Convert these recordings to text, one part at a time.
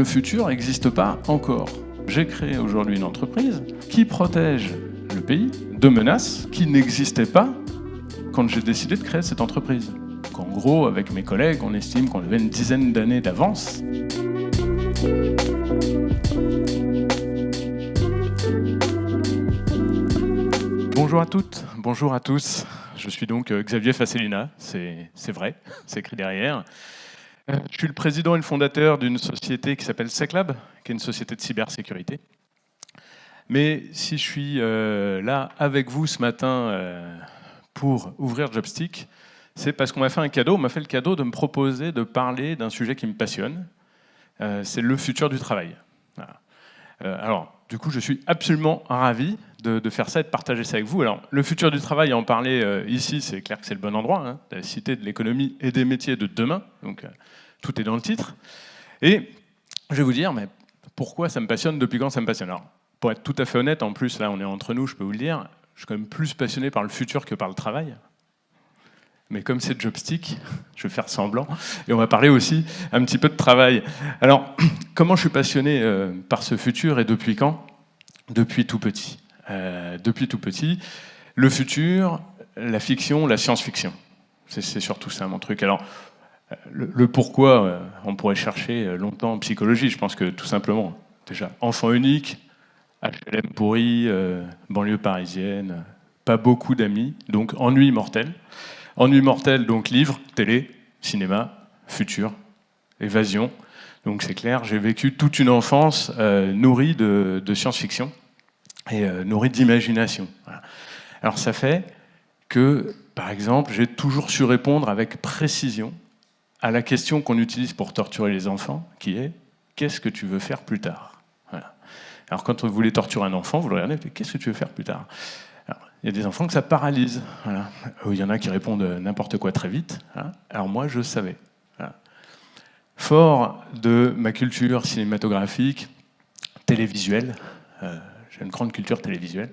le futur n'existe pas encore. J'ai créé aujourd'hui une entreprise qui protège le pays de menaces qui n'existaient pas quand j'ai décidé de créer cette entreprise. En gros, avec mes collègues, on estime qu'on avait une dizaine d'années d'avance. Bonjour à toutes, bonjour à tous. Je suis donc Xavier Fasellina, c'est vrai, c'est écrit derrière. Je suis le président et le fondateur d'une société qui s'appelle SecLab, qui est une société de cybersécurité. Mais si je suis là avec vous ce matin pour ouvrir Jobstick, c'est parce qu'on m'a fait un cadeau. On m'a fait le cadeau de me proposer de parler d'un sujet qui me passionne. C'est le futur du travail. Voilà. Alors, du coup, je suis absolument ravi de faire ça et de partager ça avec vous. Alors, le futur du travail, à en parler ici, c'est clair que c'est le bon endroit. Hein, la cité de l'économie et des métiers de demain. Donc, tout est dans le titre. Et je vais vous dire, mais pourquoi ça me passionne, depuis quand ça me passionne. Alors, pour être tout à fait honnête, en plus, là, on est entre nous, je peux vous le dire, je suis quand même plus passionné par le futur que par le travail. Mais comme c'est Jobstick, je vais faire semblant, et on va parler aussi un petit peu de travail. Alors, comment je suis passionné par ce futur et depuis quand ? Depuis tout petit. Depuis tout petit, le futur, la fiction, la science-fiction. C'est surtout ça mon truc. Alors, le pourquoi, on pourrait chercher longtemps en psychologie. Je pense que tout simplement, déjà, enfant unique, HLM pourri, banlieue parisienne, pas beaucoup d'amis, donc ennui mortel. Ennui mortel, donc livre, télé, cinéma, futur, évasion. Donc c'est clair, j'ai vécu toute une enfance nourrie de science-fiction et nourrie d'imagination. Voilà. Alors ça fait que, par exemple, j'ai toujours su répondre avec précision à la question qu'on utilise pour torturer les enfants, qui est « qu'est-ce que tu veux faire plus tard ?» Voilà. Alors quand vous voulez torturer un enfant, vous le regardez, « qu'est-ce que tu veux faire plus tard ?» Il y a des enfants que ça paralyse. Voilà. Il y en a qui répondent n'importe quoi très vite. Voilà. Alors moi, je savais. Voilà. Fort de ma culture cinématographique, télévisuelle, j'ai une grande culture télévisuelle,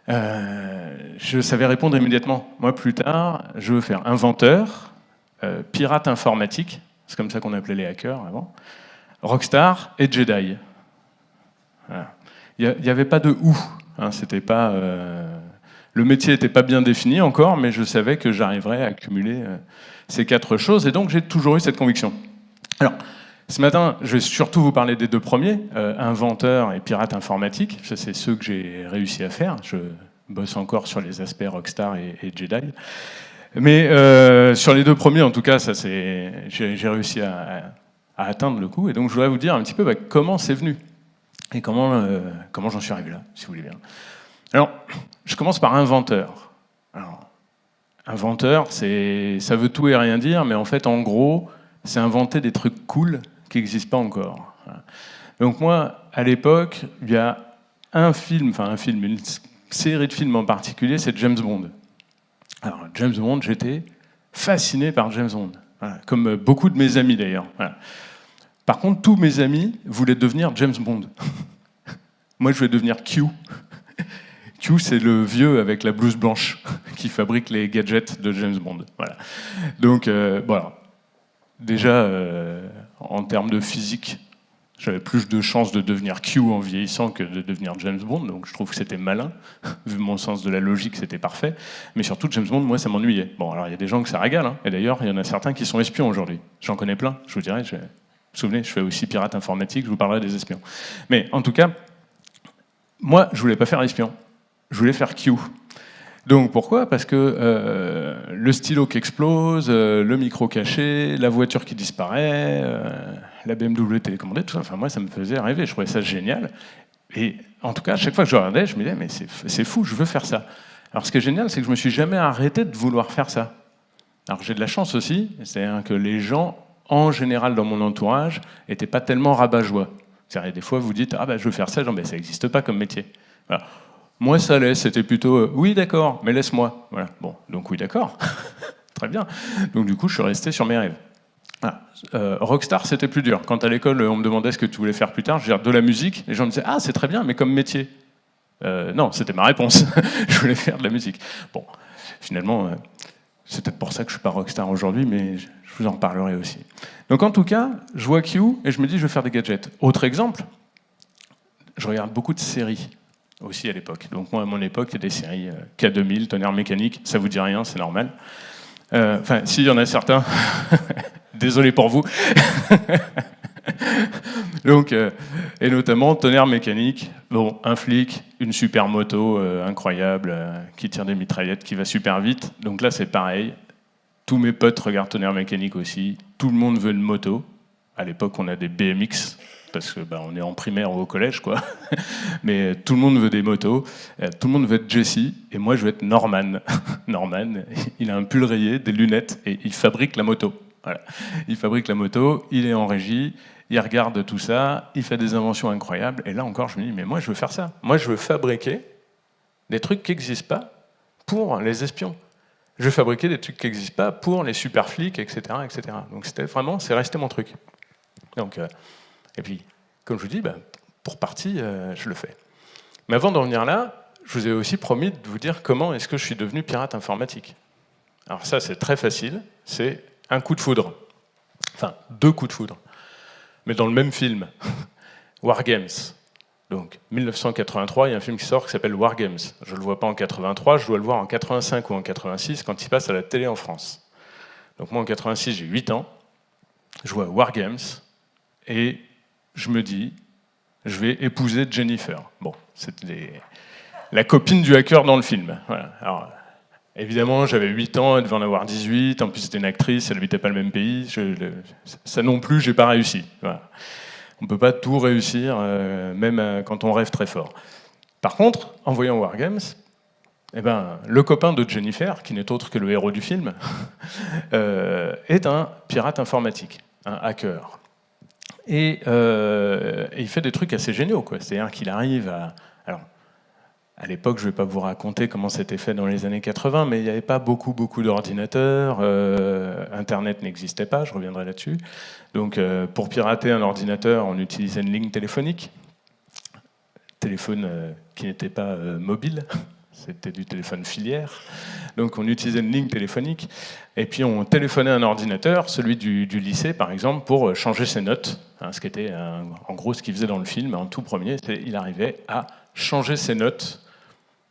je savais répondre immédiatement. Moi, plus tard, je veux faire inventeur, pirate informatique, c'est comme ça qu'on appelait les hackers avant, rockstar et Jedi. Voilà. Il n'y avait pas de « ou ». Hein, c'était pas... Le métier n'était pas bien défini encore, mais je savais que j'arriverais à accumuler ces quatre choses, et donc j'ai toujours eu cette conviction. Alors, ce matin, je vais surtout vous parler des deux premiers, inventeur et pirate informatique. Ça, c'est ceux que j'ai réussi à faire. Je bosse encore sur les aspects Rockstar et Jedi. Mais sur les deux premiers, en tout cas, j'ai réussi à atteindre le coup, et donc je voudrais vous dire un petit peu comment c'est venu, et comment j'en suis arrivé là, si vous voulez bien. Alors, je commence par inventeur. Alors, inventeur, ça veut tout et rien dire, mais en fait, en gros, c'est inventer des trucs cool qui n'existent pas encore. Donc moi, à l'époque, il y a une série de films en particulier, c'est James Bond. Alors, James Bond, j'étais fasciné par James Bond, voilà, comme beaucoup de mes amis d'ailleurs. Voilà. Par contre, tous mes amis voulaient devenir James Bond. Moi, je voulais devenir Q. Q, c'est le vieux avec la blouse blanche qui fabrique les gadgets de James Bond. Voilà. Donc, voilà. Déjà, en termes de physique, j'avais plus de chances de devenir Q en vieillissant que de devenir James Bond, donc je trouve que c'était malin. Vu mon sens de la logique, c'était parfait. Mais surtout, James Bond, moi, ça m'ennuyait. Bon, alors, il y a des gens que ça régale, hein. Et d'ailleurs, il y en a certains qui sont espions aujourd'hui. J'en connais plein, je vous dirais. Vous vous souvenez, je fais aussi pirate informatique, je vous parlerai des espions. Mais en tout cas, moi, je voulais pas faire espion. Je voulais faire Q. Donc pourquoi ? Parce que le stylo qui explose, le micro caché, la voiture qui disparaît, la BMW télécommandée, tout ça, enfin moi ça me faisait rêver, je trouvais ça génial. Et en tout cas, à chaque fois que je regardais, je me disais mais c'est fou, je veux faire ça. Alors ce qui est génial, c'est que je me suis jamais arrêté de vouloir faire ça. Alors j'ai de la chance aussi, c'est-à-dire que les gens, en général dans mon entourage, n'étaient pas tellement rabat-joie. C'est-à-dire des fois vous dites ah ben je veux faire ça, genre ben ça n'existe pas comme métier. Voilà. Moi, ça allait, c'était plutôt oui, d'accord, mais laisse-moi. Voilà. Bon, donc oui, d'accord. Très bien. Donc du coup, je suis resté sur mes rêves. Voilà. Rockstar, c'était plus dur. Quand à l'école, on me demandait ce que tu voulais faire plus tard, je disais de la musique. Les gens me disaient ah, c'est très bien, mais comme métier. Non, c'était ma réponse. Je voulais faire de la musique. Bon, finalement, c'est peut-être pour ça que je suis pas rockstar aujourd'hui, mais je Je vous en reparlerai aussi. Donc en tout cas, je vois Q et je me dis je vais faire des gadgets. Autre exemple, je regarde beaucoup de séries aussi à l'époque. Donc moi à mon époque, il y a des séries K2000, Tonnerre mécanique, ça vous dit rien, c'est normal. Enfin, s'il y en a certains, désolé pour vous. Donc, et notamment Tonnerre mécanique, bon, un flic, une super moto incroyable qui tire des mitraillettes, qui va super vite. Donc là c'est pareil. Tous mes potes regardent Tonnerre mécanique aussi. Tout le monde veut une moto. À l'époque, on a des BMX, parce que on est en primaire ou au collège, quoi. Mais tout le monde veut des motos. Tout le monde veut être Jesse. Et moi, je veux être Norman. Norman, il a un pull rayé, des lunettes, et il fabrique la moto. Voilà. Il fabrique la moto, il est en régie, il regarde tout ça, il fait des inventions incroyables. Et là encore, je me dis, mais moi, je veux faire ça. Moi, je veux fabriquer des trucs qui n'existent pas pour les espions. Je vais fabriquer des trucs qui n'existent pas pour les super flics, etc., etc. Donc c'est resté mon truc. Donc, et puis, comme je vous dis, pour partie, je le fais. Mais avant d'en venir là, je vous ai aussi promis de vous dire comment est-ce que je suis devenu pirate informatique. Alors ça, c'est très facile, c'est un coup de foudre. Enfin, 2 coups de foudre. Mais dans le même film, War Games. Donc, 1983, il y a un film qui sort qui s'appelle War Games. Je ne le vois pas en 83, je dois le voir en 85 ou en 86 quand il passe à la télé en France. Donc moi, en 86, j'ai 8 ans, je vois War Games et je me dis, je vais épouser Jennifer. Bon, c'est la copine du hacker dans le film. Voilà. Alors, évidemment, j'avais 8 ans, elle devait en avoir 18, en plus c'était une actrice, elle n'habitait pas le même pays. Ça non plus, j'ai pas réussi. Voilà. On ne peut pas tout réussir, même quand on rêve très fort. Par contre, en voyant War Games, le copain de Jennifer, qui n'est autre que le héros du film, est un pirate informatique, un hacker. Et il fait des trucs assez géniaux, quoi. C'est-à-dire qu'il arrive à... Alors, à l'époque, je ne vais pas vous raconter comment c'était fait dans les années 80, mais il n'y avait pas beaucoup d'ordinateurs, Internet n'existait pas, je reviendrai là-dessus. Donc, pour pirater un ordinateur, on utilisait une ligne téléphonique, téléphone qui n'était pas mobile, c'était du téléphone filière. Donc, on utilisait une ligne téléphonique, et puis on téléphonait un ordinateur, celui du lycée, par exemple, pour changer ses notes. Hein, ce qui était, en gros, ce qu'il faisait dans le film, en tout premier, c'est qu'il arrivait à changer ses notes.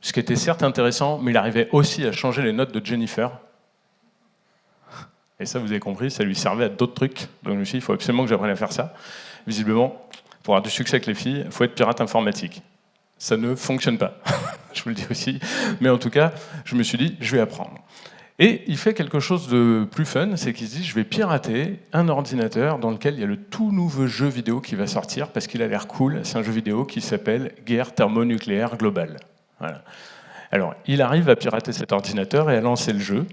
Ce qui était certes intéressant, mais il arrivait aussi à changer les notes de Jennifer. Et ça, vous avez compris, ça lui servait à d'autres trucs. Donc je me suis dit, il faut absolument que j'apprenne à faire ça. Visiblement, pour avoir du succès avec les filles, il faut être pirate informatique. Ça ne fonctionne pas, je vous le dis aussi. Mais en tout cas, je me suis dit, je vais apprendre. Et il fait quelque chose de plus fun, c'est qu'il se dit, je vais pirater un ordinateur dans lequel il y a le tout nouveau jeu vidéo qui va sortir, parce qu'il a l'air cool. C'est un jeu vidéo qui s'appelle Guerre thermonucléaire globale. Voilà. Alors, il arrive à pirater cet ordinateur et à lancer le jeu.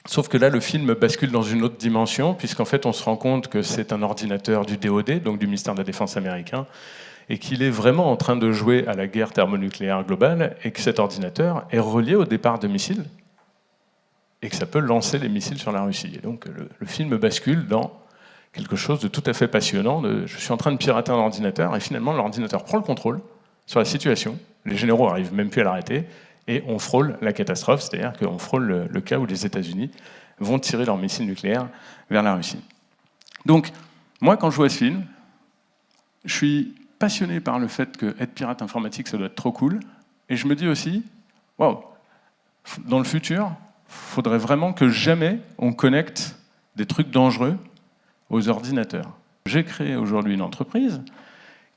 Sauf que là, le film bascule dans une autre dimension, puisqu'en fait, on se rend compte que c'est un ordinateur du DoD, donc du ministère de la Défense américain, et qu'il est vraiment en train de jouer à la guerre thermonucléaire globale, et que cet ordinateur est relié au départ de missiles, et que ça peut lancer les missiles sur la Russie. Et donc, le film bascule dans quelque chose de tout à fait passionnant. Je suis en train de pirater un ordinateur, et finalement, l'ordinateur prend le contrôle sur la situation. Les généraux n'arrivent même plus à l'arrêter, et on frôle la catastrophe, c'est-à-dire qu'on frôle le cas où les États-Unis vont tirer leurs missiles nucléaires vers la Russie. Donc, moi, quand je vois ce film, je suis passionné par le fait qu'être pirate informatique, ça doit être trop cool, et je me dis aussi, waouh, dans le futur, il faudrait vraiment que jamais on connecte des trucs dangereux aux ordinateurs. J'ai créé aujourd'hui une entreprise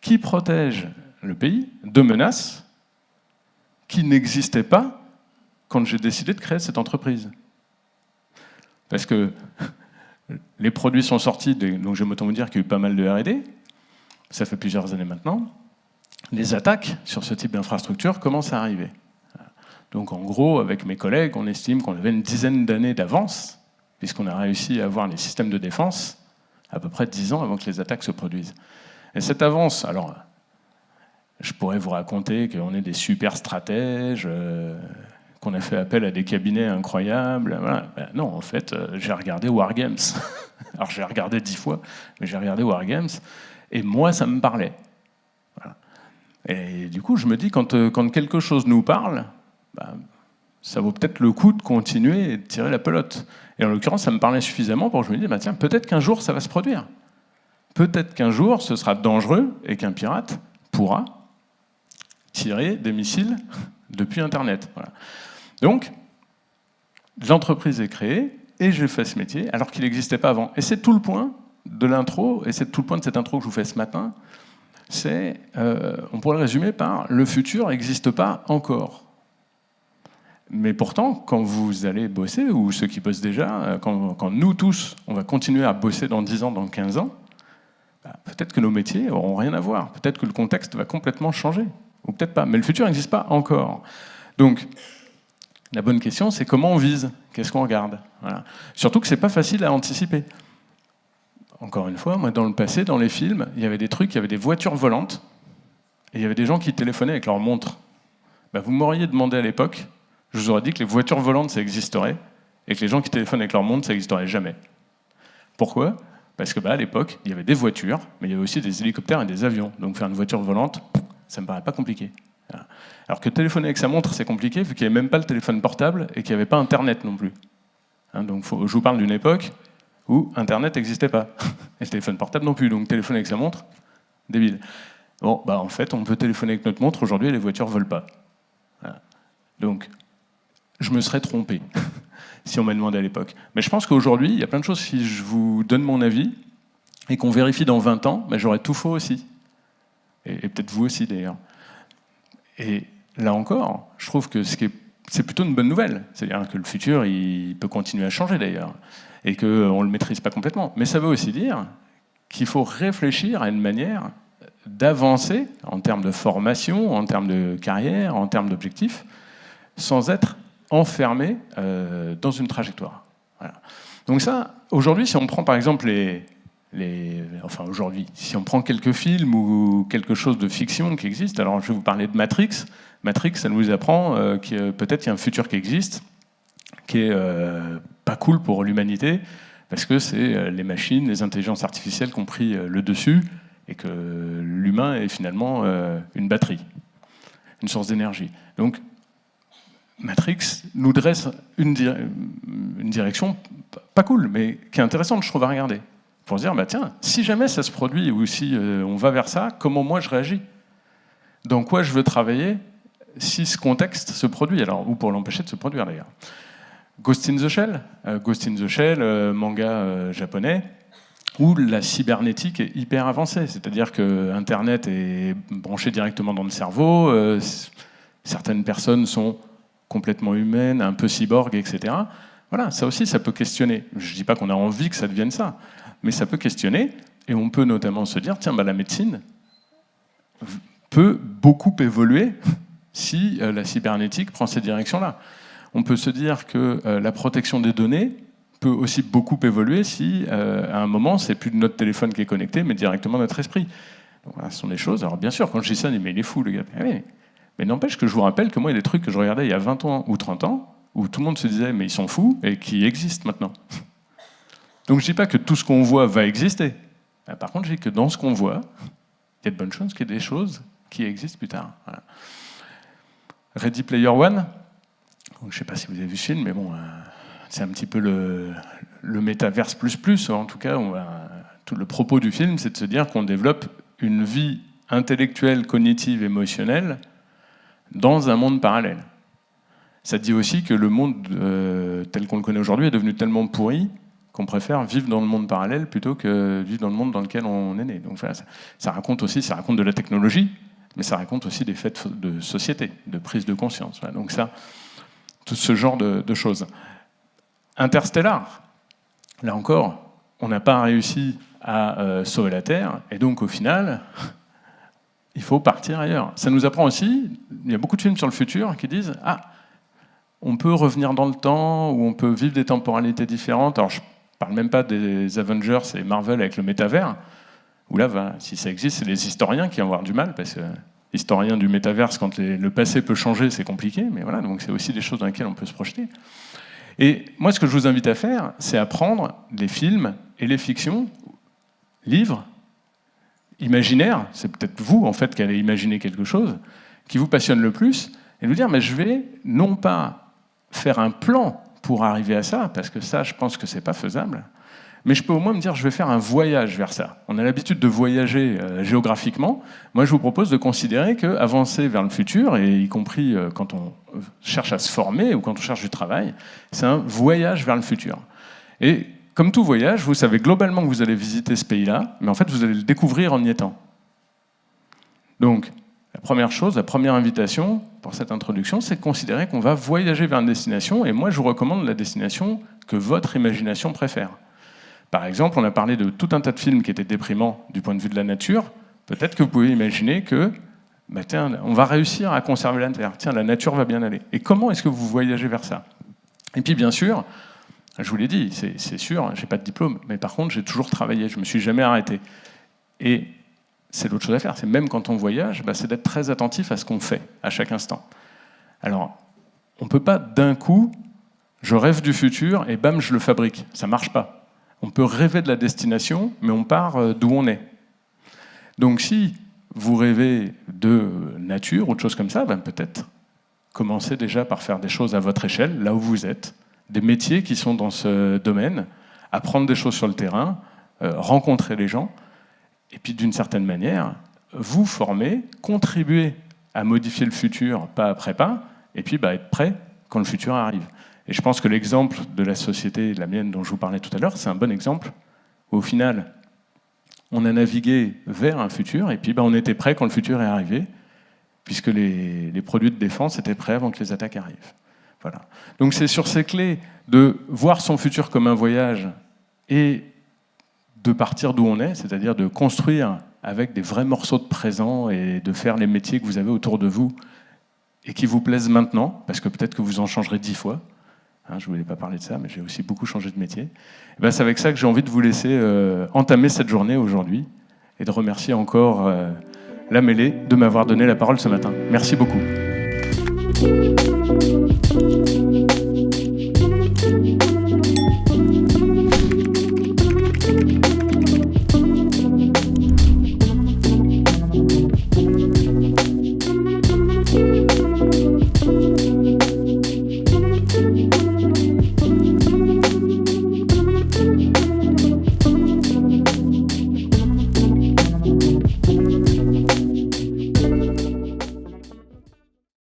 qui protège le pays de menaces qui n'existaient pas quand j'ai décidé de créer cette entreprise. Parce que les produits sont sortis, donc j'aime autant vous dire qu'il y a eu pas mal de R&D, ça fait plusieurs années maintenant. Les attaques sur ce type d'infrastructure commencent à arriver. Donc en gros, avec mes collègues, on estime qu'on avait une dizaine d'années d'avance, puisqu'on a réussi à avoir les systèmes de défense à peu près 10 ans avant que les attaques se produisent. Et cette avance, alors, je pourrais vous raconter qu'on est des super stratèges, qu'on a fait appel à des cabinets incroyables. Voilà. Ben non, en fait, j'ai regardé War Games. Alors j'ai regardé 10 fois, mais j'ai regardé War Games, et moi, ça me parlait. Voilà. Et du coup, je me dis, quand quelque chose nous parle, ben, ça vaut peut-être le coup de continuer et de tirer la pelote. Et en l'occurrence, ça me parlait suffisamment pour que je me dise, bah tiens, peut-être qu'un jour, ça va se produire. Peut-être qu'un jour, ce sera dangereux et qu'un pirate pourra tirer des missiles depuis Internet. Voilà. Donc, l'entreprise est créée et j'ai fait ce métier alors qu'il n'existait pas avant. Et c'est tout le point de l'intro, et c'est tout le point de cette intro que je vous fais ce matin, c'est, on pourrait le résumer par « le futur n'existe pas encore ». Mais pourtant, quand vous allez bosser, ou ceux qui bossent déjà, quand nous tous, on va continuer à bosser dans 10 ans, dans 15 ans, bah, peut-être que nos métiers n'auront rien à voir. Peut-être que le contexte va complètement changer. Ou peut-être pas. Mais le futur n'existe pas encore. Donc, la bonne question, c'est comment on vise ? Qu'est-ce qu'on regarde ? Voilà. Surtout que ce n'est pas facile à anticiper. Encore une fois, moi, dans le passé, dans les films, il y avait des trucs, il y avait des voitures volantes, et il y avait des gens qui téléphonaient avec leur montre. Bah, vous m'auriez demandé à l'époque, je vous aurais dit que les voitures volantes, ça existerait, et que les gens qui téléphonent avec leur montre, ça n'existerait jamais. Pourquoi ? Parce que à l'époque, il y avait des voitures, mais il y avait aussi des hélicoptères et des avions. Donc faire une voiture volante, ça me paraît pas compliqué. Voilà. Alors que téléphoner avec sa montre, c'est compliqué, vu qu'il n'y avait même pas le téléphone portable et qu'il n'y avait pas Internet non plus. Donc je vous parle d'une époque où Internet n'existait pas. Et le téléphone portable non plus. Donc téléphoner avec sa montre, débile. Bon, en fait, on peut téléphoner avec notre montre aujourd'hui et les voitures ne volent pas. Voilà. Donc, je me serais trompé si on m'a demandé à l'époque. Mais je pense qu'aujourd'hui, il y a plein de choses, si je vous donne mon avis et qu'on vérifie dans 20 ans, j'aurais tout faux aussi. Et peut-être vous aussi d'ailleurs. Et là encore, je trouve que c'est plutôt une bonne nouvelle. C'est-à-dire que le futur, il peut continuer à changer d'ailleurs. Et qu'on ne le maîtrise pas complètement. Mais ça veut aussi dire qu'il faut réfléchir à une manière d'avancer en termes de formation, en termes de carrière, en termes d'objectifs, sans être enfermé dans une trajectoire. Voilà. Donc ça, aujourd'hui, si on prend par exemple aujourd'hui, si on prend quelques films ou quelque chose de fiction qui existe, alors je vais vous parler de Matrix. Matrix, ça nous apprend que peut-être il y a un futur qui existe, qui est pas cool pour l'humanité, parce que c'est les machines, les intelligences artificielles qui ont pris le dessus, et que l'humain est finalement une batterie, une source d'énergie. Donc, Matrix nous dresse une direction pas cool, mais qui est intéressante, je trouve, à regarder. Pour se dire, tiens, si jamais ça se produit, ou si on va vers ça, comment moi je réagis ? Dans quoi je veux travailler si ce contexte se produit, ou pour l'empêcher de se produire d'ailleurs. Ghost in the Shell, manga japonais, où la cybernétique est hyper avancée, c'est-à-dire que Internet est branché directement dans le cerveau, certaines personnes sont complètement humaines, un peu cyborg, etc. Voilà, ça aussi, ça peut questionner. Je ne dis pas qu'on a envie que ça devienne ça, mais ça peut questionner, et on peut notamment se dire, tiens, la médecine peut beaucoup évoluer si la cybernétique prend cette direction-là. On peut se dire que la protection des données peut aussi beaucoup évoluer si, à un moment, c'est plus notre téléphone qui est connecté, mais directement notre esprit. Donc, voilà, ce sont des choses. Alors bien sûr, quand je dis ça, on dit, mais il est fou, le gars. Mais n'empêche que je vous rappelle que moi, il y a des trucs que je regardais il y a 20 ans ou 30 ans, où tout le monde se disait, mais ils sont fous, et qui existent maintenant. Donc je ne dis pas que tout ce qu'on voit va exister. Par contre, je dis que dans ce qu'on voit, il y a de bonnes choses, qu'il y a des choses qui existent plus tard. Voilà. Ready Player One, je ne sais pas si vous avez vu ce film, mais bon, c'est un petit peu le métaverse plus. En tout cas, tout le propos du film, c'est de se dire qu'on développe une vie intellectuelle, cognitive, émotionnelle dans un monde parallèle. Ça dit aussi que le monde tel qu'on le connaît aujourd'hui est devenu tellement pourri qu'on préfère vivre dans le monde parallèle plutôt que vivre dans le monde dans lequel on est né. Donc voilà, ça raconte de la technologie, mais ça raconte aussi des faits de société, de prise de conscience. Voilà. Donc ça, tout ce genre de choses. Interstellar, là encore, on n'a pas réussi à sauver la Terre, et donc au final, il faut partir ailleurs. Ça nous apprend aussi, il y a beaucoup de films sur le futur qui disent on peut revenir dans le temps, ou on peut vivre des temporalités différentes. Alors je ne parle même pas des Avengers et Marvel avec le métavers, où là, si ça existe, c'est les historiens qui vont avoir du mal, parce que historiens du métaverse, quand le passé peut changer, c'est compliqué, mais voilà, donc c'est aussi des choses dans lesquelles on peut se projeter. Et moi, ce que je vous invite à faire, c'est à prendre les films et les fictions, livres, imaginaires, c'est peut-être vous, en fait, qui allez imaginer quelque chose, qui vous passionne le plus, et vous dire, mais je vais, non pas faire un plan pour arriver à ça, parce que ça, je pense que c'est pas faisable. Mais je peux au moins me dire, je vais faire un voyage vers ça. On a l'habitude de voyager géographiquement. Moi, je vous propose de considérer qu'avancer vers le futur, et y compris quand on cherche à se former ou quand on cherche du travail, c'est un voyage vers le futur. Et comme tout voyage, vous savez globalement que vous allez visiter ce pays-là, mais en fait, vous allez le découvrir en y étant. Donc, la première chose, la première invitation pour cette introduction, c'est de considérer qu'on va voyager vers une destination, et moi, je vous recommande la destination que votre imagination préfère. Par exemple, on a parlé de tout un tas de films qui étaient déprimants du point de vue de la nature. Peut-être que vous pouvez imaginer que tiens, on va réussir à conserver la Terre. Tiens, la nature va bien aller. Et comment est-ce que vous voyagez vers ça? Et puis, bien sûr, je vous l'ai dit, c'est sûr, je n'ai pas de diplôme, mais par contre, j'ai toujours travaillé, je ne me suis jamais arrêté. Et c'est l'autre chose à faire. C'est même quand on voyage, c'est d'être très attentif à ce qu'on fait, à chaque instant. Alors, on ne peut pas d'un coup, je rêve du futur et bam, je le fabrique. Ça ne marche pas. On peut rêver de la destination, mais on part d'où on est. Donc si vous rêvez de nature ou de choses comme ça, peut-être commencez déjà par faire des choses à votre échelle, là où vous êtes, des métiers qui sont dans ce domaine, apprendre des choses sur le terrain, rencontrer les gens, et puis d'une certaine manière, vous former, contribuer à modifier le futur pas après pas, et puis être prêt quand le futur arrive. Et je pense que l'exemple de la société, la mienne dont je vous parlais tout à l'heure, c'est un bon exemple. Au final, on a navigué vers un futur, et puis on était prêt quand le futur est arrivé, puisque les produits de défense étaient prêts avant que les attaques arrivent. Voilà. Donc c'est sur ces clés de voir son futur comme un voyage et de partir d'où on est, c'est-à-dire de construire avec des vrais morceaux de présent et de faire les métiers que vous avez autour de vous et qui vous plaisent maintenant, parce que peut-être que vous en changerez 10 fois. Je ne voulais pas parler de ça, mais j'ai aussi beaucoup changé de métier. C'est avec ça que j'ai envie de vous laisser entamer cette journée aujourd'hui et de remercier encore la Mêlée de m'avoir donné la parole ce matin. Merci beaucoup.